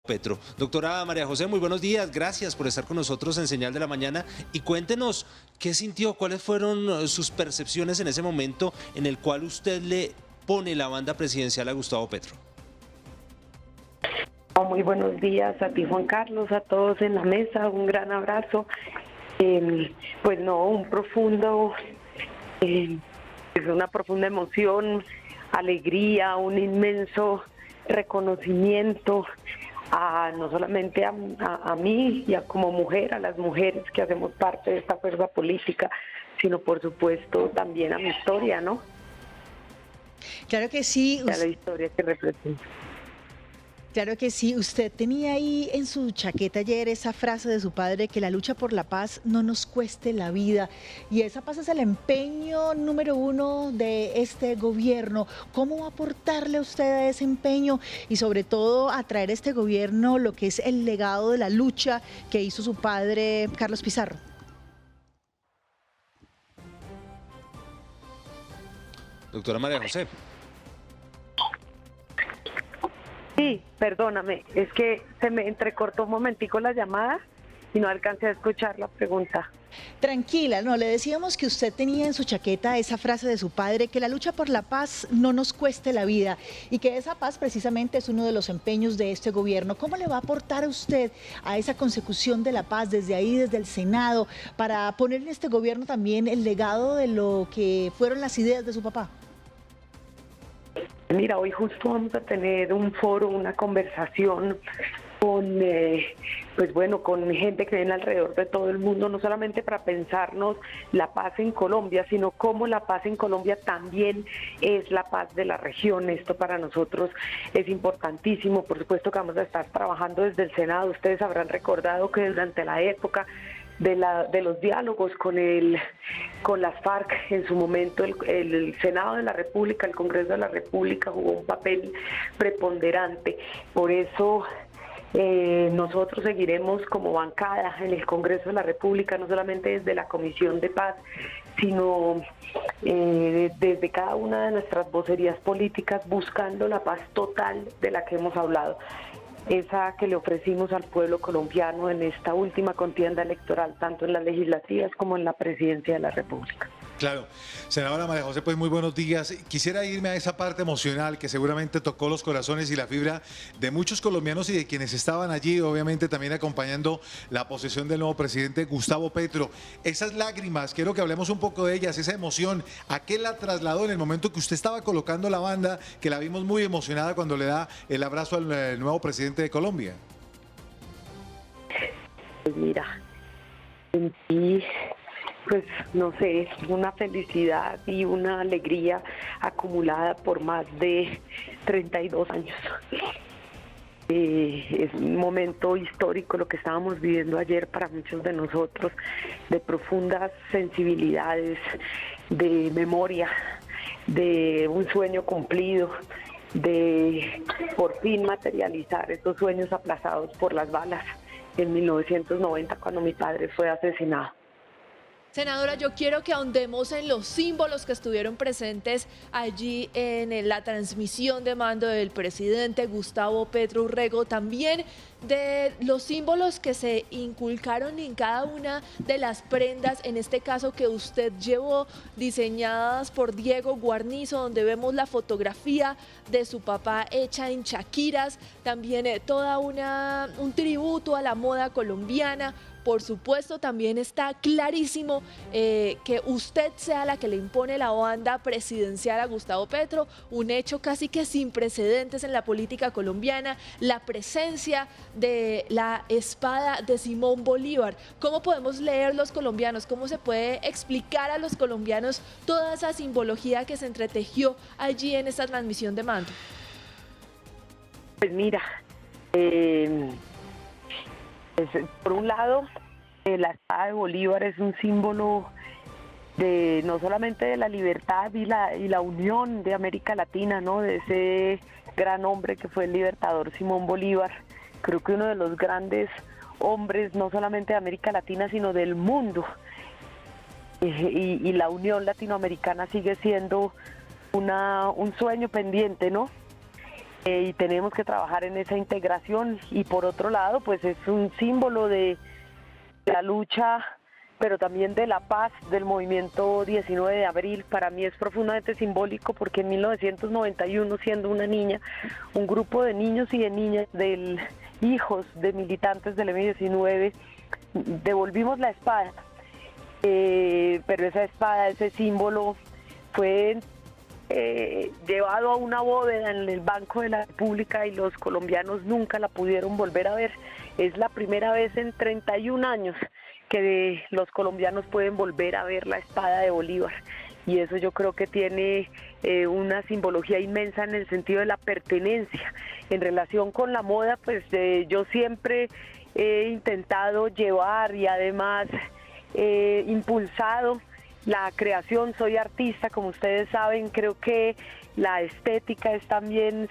Petro. Doctora María José, muy buenos días, gracias por estar con nosotros en Señal de la Mañana y cuéntenos qué sintió, cuáles fueron sus percepciones en ese momento en el cual usted le pone la banda presidencial a Gustavo Petro. Muy buenos días a ti, Juan Carlos, a todos en la mesa, un gran abrazo. Pues no, es una profunda emoción, alegría, un inmenso reconocimiento no solamente a mí y como mujer, a las mujeres que hacemos parte de esta fuerza política, sino por supuesto también a mi historia, ¿no? Claro que sí. A la historia que representa. Claro que sí, usted tenía ahí en su chaqueta ayer esa frase de su padre, que la lucha por la paz no nos cueste la vida, y esa paz es el empeño número uno de este gobierno. ¿Cómo va a aportarle usted a ese empeño y sobre todo a traer a este gobierno lo que es el legado de la lucha que hizo su padre Carlos Pizarro? Doctora María José. Sí, perdóname, es que se me entrecortó un momentico la llamada y no alcancé a escuchar la pregunta. Tranquila, no, le decíamos que usted tenía en su chaqueta esa frase de su padre, que la lucha por la paz no nos cueste la vida y que esa paz precisamente es uno de los empeños de este gobierno. ¿Cómo le va a aportar a usted a esa consecución de la paz desde ahí, desde el Senado, para poner en este gobierno también el legado de lo que fueron las ideas de su papá? Mira, hoy justo vamos a tener un foro, una conversación con, con gente que viene alrededor de todo el mundo, no solamente para pensarnos la paz en Colombia, sino cómo la paz en Colombia también es la paz de la región. Esto para nosotros es importantísimo. Por supuesto que vamos a estar trabajando desde el Senado. Ustedes habrán recordado que durante la época de los diálogos con las FARC, en su momento el Senado de la República, el Congreso de la República jugó un papel preponderante. Por eso nosotros seguiremos como bancada en el Congreso de la República, no solamente desde la Comisión de Paz, sino desde cada una de nuestras vocerías políticas, buscando la paz total de la que hemos hablado, esa que le ofrecimos al pueblo colombiano en esta última contienda electoral, tanto en las legislativas como en la presidencia de la República. Claro. Senadora María José, pues muy buenos días. Quisiera irme a esa parte emocional que seguramente tocó los corazones y la fibra de muchos colombianos y de quienes estaban allí, obviamente también acompañando la posesión del nuevo presidente Gustavo Petro. Esas lágrimas, quiero que hablemos un poco de ellas, esa emoción, ¿a qué la trasladó en el momento que usted estaba colocando la banda, que la vimos muy emocionada cuando le da el abrazo al nuevo presidente de Colombia? Pues mira, sentí, pues no sé, una felicidad y una alegría acumulada por más de 32 años. Es un momento histórico lo que estábamos viviendo ayer para muchos de nosotros, de profundas sensibilidades, de memoria, de un sueño cumplido, de por fin materializar estos sueños aplazados por las balas en 1990 cuando mi padre fue asesinado. Senadora, yo quiero que ahondemos en los símbolos que estuvieron presentes allí en la transmisión de mando del presidente Gustavo Petro Urrego, también de los símbolos que se inculcaron en cada una de las prendas, en este caso que usted llevó, diseñadas por Diego Guarnizo, donde vemos la fotografía de su papá hecha en chaquiras, también un tributo a la moda colombiana. Por supuesto, también está clarísimo que usted sea la que le impone la banda presidencial a Gustavo Petro, un hecho casi que sin precedentes en la política colombiana, la presencia de la espada de Simón Bolívar. ¿Cómo podemos leer los colombianos? ¿Cómo se puede explicar a los colombianos toda esa simbología que se entretejió allí en esta transmisión de mando? Pues mira, por un lado, la espada de Bolívar es un símbolo de no solamente de la libertad y la unión de América Latina, ¿no? De ese gran hombre que fue el libertador Simón Bolívar. Creo que uno de los grandes hombres, no solamente de América Latina, sino del mundo. Y la unión latinoamericana sigue siendo un sueño pendiente, ¿no? y tenemos que trabajar en esa integración. Y por otro lado, pues es un símbolo de la lucha, pero también de la paz del movimiento 19 de abril. Para mí es profundamente simbólico porque en 1991, siendo una niña, un grupo de niños y de niñas, hijos de militantes del M-19, devolvimos la espada, pero esa espada, ese símbolo, fue llevado a una bóveda en el Banco de la República y los colombianos nunca la pudieron volver a ver. Es la primera vez en 31 años que los colombianos pueden volver a ver la espada de Bolívar, y eso yo creo que tiene una simbología inmensa en el sentido de la pertenencia. En relación con la moda, pues yo siempre he intentado llevar y además impulsado la creación. Soy artista, como ustedes saben. Creo que la estética es también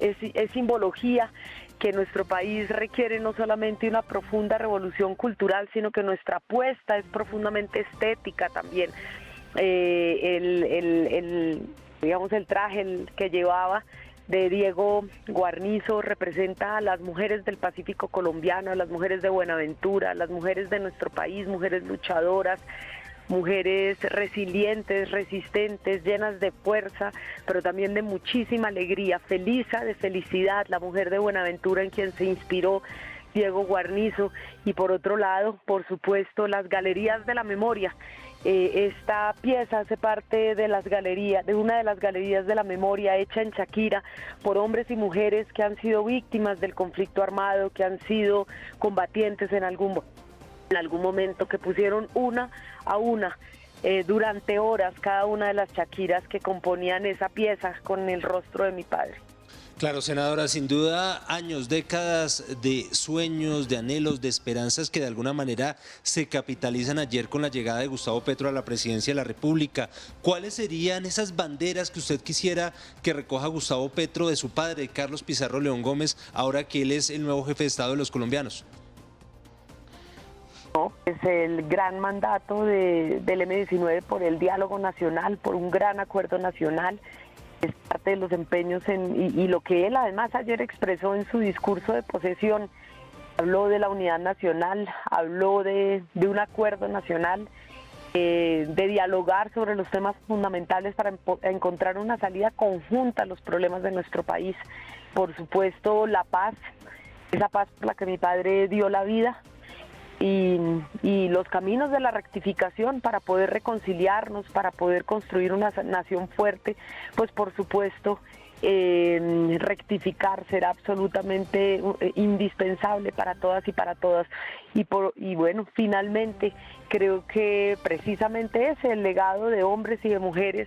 es simbología, que nuestro país requiere no solamente una profunda revolución cultural, sino que nuestra apuesta es profundamente estética también. Digamos, el traje que llevaba de Diego Guarnizo representa a las mujeres del Pacífico colombiano, a las mujeres de Buenaventura, a las mujeres de nuestro país, mujeres luchadoras, mujeres resilientes, resistentes, llenas de fuerza, pero también de muchísima alegría, de felicidad, la mujer de Buenaventura en quien se inspiró Diego Guarnizo. Y por otro lado, por supuesto, las galerías de la memoria. Esta pieza hace parte de una de las galerías de la memoria hecha en Shakira por hombres y mujeres que han sido víctimas del conflicto armado, que han sido combatientes en algún momento, que pusieron una a una durante horas cada una de las Shakiras que componían esa pieza con el rostro de mi padre. Claro, senadora, sin duda años, décadas de sueños, de anhelos, de esperanzas que de alguna manera se capitalizan ayer con la llegada de Gustavo Petro a la presidencia de la República. ¿Cuáles serían esas banderas que usted quisiera que recoja Gustavo Petro de su padre, Carlos Pizarro León Gómez, ahora que él es el nuevo jefe de Estado de los colombianos? Es el gran mandato del M-19 por el diálogo nacional, por un gran acuerdo nacional. Es parte de los empeños y lo que él además ayer expresó en su discurso de posesión. Habló de la unidad nacional, habló de un acuerdo nacional, de dialogar sobre los temas fundamentales para encontrar una salida conjunta a los problemas de nuestro país. Por supuesto, la paz, esa paz por la que mi padre dio la vida, y los caminos de la rectificación para poder reconciliarnos, para poder construir una nación fuerte. Pues por supuesto, rectificar será absolutamente indispensable para todas y para todas. Y bueno, finalmente creo que precisamente ese es el legado de hombres y de mujeres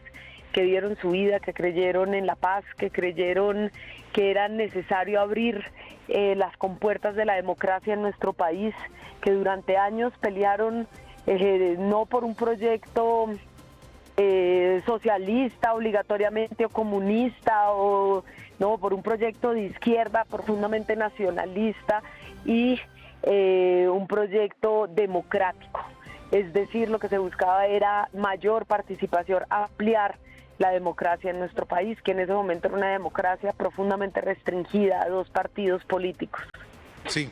que dieron su vida, que creyeron en la paz, que creyeron que era necesario abrir las compuertas de la democracia en nuestro país, que durante años pelearon no por un proyecto socialista obligatoriamente o comunista, o no, por un proyecto de izquierda profundamente nacionalista y un proyecto democrático. Es decir, lo que se buscaba era mayor participación, ampliar la democracia en nuestro país, que en ese momento era una democracia profundamente restringida a 2 partidos políticos. Sí,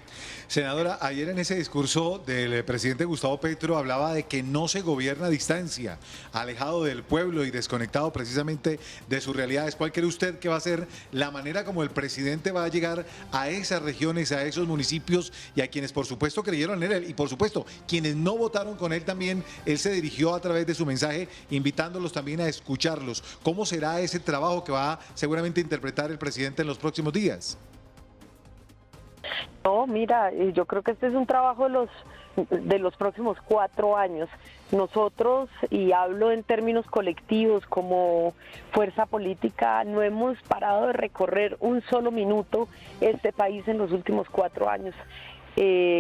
senadora, ayer en ese discurso del presidente Gustavo Petro hablaba de que no se gobierna a distancia, alejado del pueblo y desconectado precisamente de sus realidades. ¿Cuál cree usted que va a ser la manera como el presidente va a llegar a esas regiones, a esos municipios y a quienes por supuesto creyeron en él? Y por supuesto, quienes no votaron con él también, él se dirigió a través de su mensaje invitándolos también a escucharlos. ¿Cómo será ese trabajo que va seguramente a interpretar el presidente en los próximos días? No, mira, yo creo que este es un trabajo de los próximos 4 años. Nosotros, y hablo en términos colectivos como fuerza política, no hemos parado de recorrer un solo minuto este país en los últimos 4 años.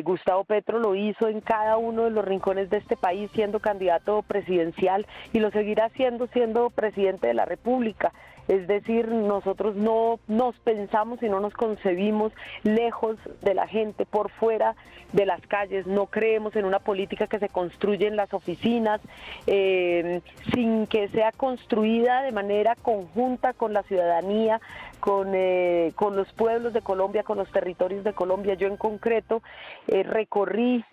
Gustavo Petro lo hizo en cada uno de los rincones de este país siendo candidato presidencial y lo seguirá haciendo siendo presidente de la República. Es decir, nosotros no nos pensamos y no nos concebimos lejos de la gente, por fuera de las calles. No creemos en una política que se construye en las oficinas, sin que sea construida de manera conjunta con la ciudadanía, con los pueblos de Colombia, con los territorios de Colombia. Yo en concreto recorrí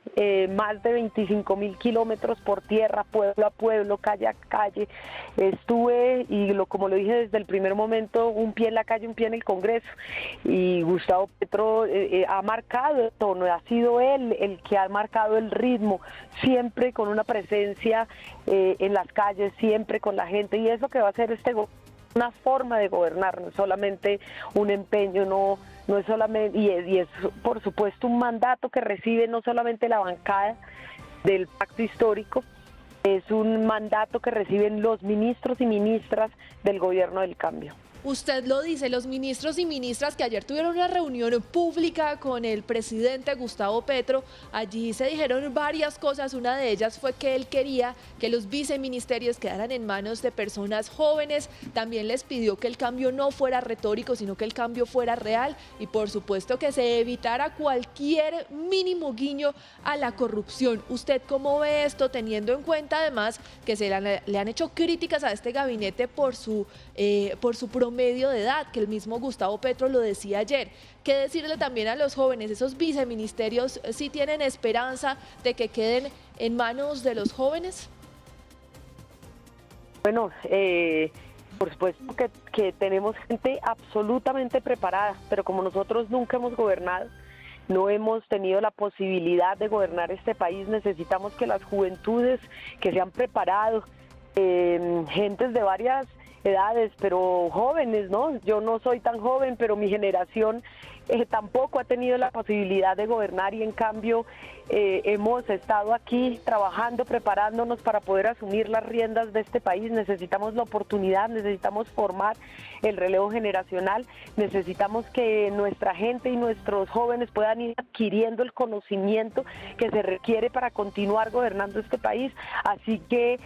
más de 25.000 kilómetros por tierra, pueblo a pueblo, calle a calle. Estuve, como lo dije desde el primer momento, un pie en la calle, un pie en el Congreso. Y Gustavo Petro ha marcado el tono, ha sido él el que ha marcado el ritmo, siempre con una presencia en las calles, siempre con la gente, y es lo que va a hacer este gobierno. Una forma de gobernar, no es solamente un empeño, no es solamente, y es por supuesto un mandato que recibe no solamente la bancada del pacto histórico, es un mandato que reciben los ministros y ministras del gobierno del cambio. Usted lo dice, los ministros y ministras que ayer tuvieron una reunión pública con el presidente Gustavo Petro, allí se dijeron varias cosas. Una de ellas fue que él quería que los viceministerios quedaran en manos de personas jóvenes. También les pidió que el cambio no fuera retórico, sino que el cambio fuera real, y por supuesto que se evitara cualquier mínimo guiño a la corrupción. ¿Usted cómo ve esto, teniendo en cuenta además que le han hecho críticas a este gabinete por su promedio de edad, que el mismo Gustavo Petro lo decía ayer? ¿Qué decirle también a los jóvenes? ¿Esos viceministerios sí tienen esperanza de que queden en manos de los jóvenes? Bueno, por supuesto que tenemos gente absolutamente preparada, pero como nosotros nunca hemos gobernado, no hemos tenido la posibilidad de gobernar este país, necesitamos que las juventudes que se han preparado, gentes de varias edades, pero jóvenes, ¿no? Yo no soy tan joven, pero mi generación tampoco ha tenido la posibilidad de gobernar, y en cambio hemos estado aquí trabajando, preparándonos para poder asumir las riendas de este país. Necesitamos la oportunidad, necesitamos formar el relevo generacional, necesitamos que nuestra gente y nuestros jóvenes puedan ir adquiriendo el conocimiento que se requiere para continuar gobernando este país. Así que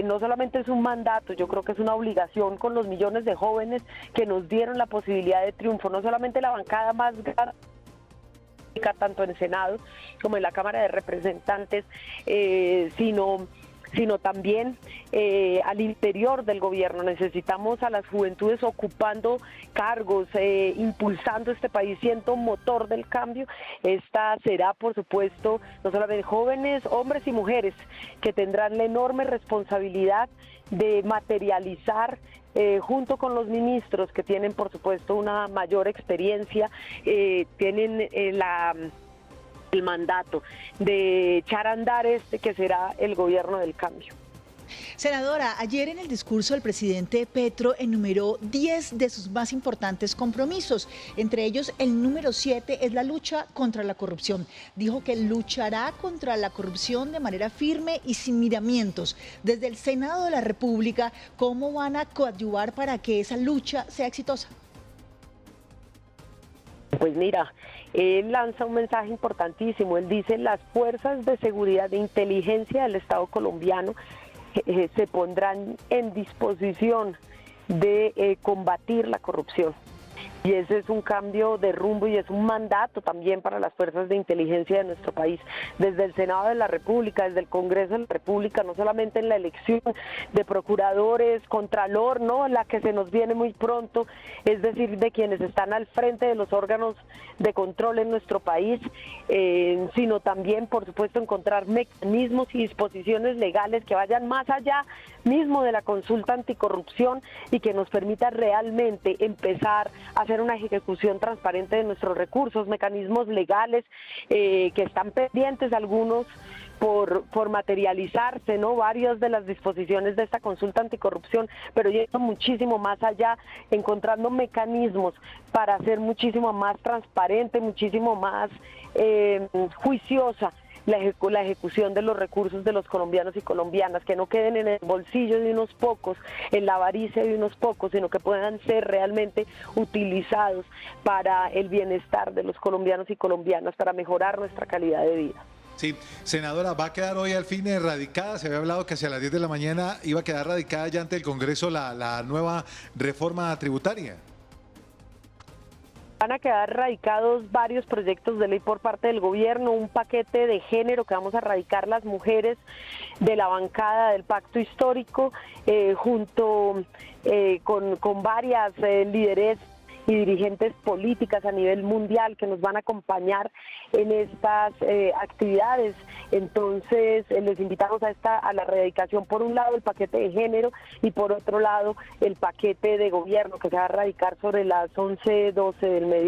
no solamente es un mandato, yo creo que es una obligación con los millones de jóvenes que nos dieron la posibilidad de triunfo, no solamente la bancada más grande, tanto en el Senado como en la Cámara de Representantes, sino también al interior del gobierno. Necesitamos a las juventudes ocupando cargos, impulsando este país, siendo motor del cambio. Esta será, por supuesto, no solamente jóvenes, hombres y mujeres, que tendrán la enorme responsabilidad de materializar, junto con los ministros que tienen, por supuesto, una mayor experiencia, tienen el mandato de echar a andar que será el gobierno del cambio. Senadora, ayer en el discurso el presidente Petro enumeró 10 de sus más importantes compromisos. Entre ellos, el número 7 es la lucha contra la corrupción. Dijo que luchará contra la corrupción de manera firme y sin miramientos. Desde el Senado de la República, ¿cómo van a coadyuvar para que esa lucha sea exitosa? Pues mira, él lanza un mensaje importantísimo. Él dice: las fuerzas de seguridad de inteligencia del Estado colombiano se pondrán en disposición de combatir la corrupción. Y ese es un cambio de rumbo y es un mandato también para las fuerzas de inteligencia de nuestro país. Desde el Senado de la República, desde el Congreso de la República, no solamente en la elección de procuradores, contralor, ¿no?, la que se nos viene muy pronto, es decir, de quienes están al frente de los órganos de control en nuestro país, sino también, por supuesto, encontrar mecanismos y disposiciones legales que vayan más allá mismo de la consulta anticorrupción y que nos permita realmente empezar a hacer una ejecución transparente de nuestros recursos, mecanismos legales que están pendientes algunos por materializarse, ¿no?, varias de las disposiciones de esta consulta anticorrupción, pero yendo muchísimo más allá, encontrando mecanismos para hacer muchísimo más transparente, muchísimo más juiciosa la ejecución de los recursos de los colombianos y colombianas, que no queden en el bolsillo de unos pocos, en la avaricia de unos pocos, sino que puedan ser realmente utilizados para el bienestar de los colombianos y colombianas, para mejorar nuestra calidad de vida. Sí, senadora, ¿va a quedar hoy al fin radicada? Se había hablado que hacia las 10 de la mañana iba a quedar radicada ya ante el Congreso la nueva reforma tributaria. Van a quedar radicados varios proyectos de ley por parte del gobierno, un paquete de género que vamos a radicar las mujeres de la bancada del pacto histórico, junto con varias líderes y dirigentes políticas a nivel mundial que nos van a acompañar en estas actividades. Entonces les invitamos a la radicación, por un lado el paquete de género y por otro lado el paquete de gobierno que se va a radicar sobre las 11:12 del mediodía.